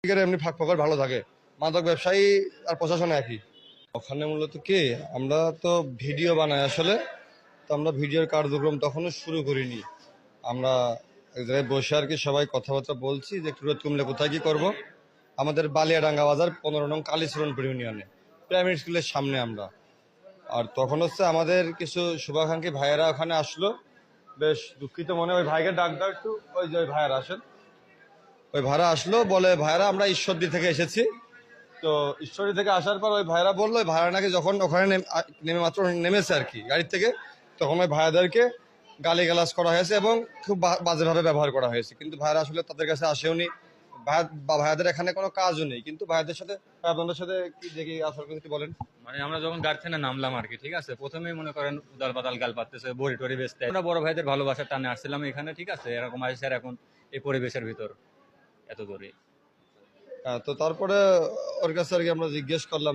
এমনি ফাঁক ফকর ভালো থাকে, মাদক ব্যবসায়ী আর প্রশাসন একই। ওখানে মূলত কি, আমরা তো ভিডিও বানাই আসলে, তো আমরা ভিডিওর কার্যক্রম তখনও শুরু করিনি। আমরা এক জায়গায় বসে আর কি সবাই কথাবার্তা বলছি যে একটু রোদ কমলে কোথায় কি করব। আমাদের বালিয়াডাঙ্গা বাজার 15 নং কালীচরণপুর ইউনিয়নে প্রাইমারি স্কুলের সামনে আমরা। আর তখন হচ্ছে আমাদের কিছু শুভাকাঙ্ক্ষী ভাইয়েরা ওখানে আসলো, বেশ দুঃখিত মনে, ওই ভাইকে ডাক দাও একটু, ওই যে ওই ভাইয়েরা আসেন। ওই ভাইরা আসলো, বলে ভাইরা আমরা ঈশ্বরদী থেকে এসেছি। তো ঈশ্বরদী থেকে আসার পর ওই ভাইরা বললো, ওই ভাইরা নাকি যখন ওখানে নেমে মাত্র নেমেছে আর কি গাড়ির থেকে, তখন ওই ভাইয়াদেরকে গালিগালাজ করা হয়েছে এবং খুব বাজেভাবে ব্যবহার করা হয়েছে। কিন্তু ভাইরা আসলে তাদের কাছে আসেওনি, ভাইয়াদের এখানে কোনো কাজও নেই। কিন্তু ভাইয়াদের সাথে, আপনাদের সাথে কি দেখি আসল কিছু বলেন। মানে আমরা যখন গাড়ি থেকে নামলাম আর কি, ঠিক আছে, প্রথমেই মনে করেন উদাল পাতাল গাল পাততেছে, বড়ি টড়ি বেচতে। আমরা বড় ভাইদের ভালোবাসার টানে আসছিলাম এখানে, ঠিক আছে, এরকম আসছে আর এখন এই পরিবেশের ভিতর এত দূরে। তো তারপরে ওর কাছে আর কি আমরা জিজ্ঞেস করলাম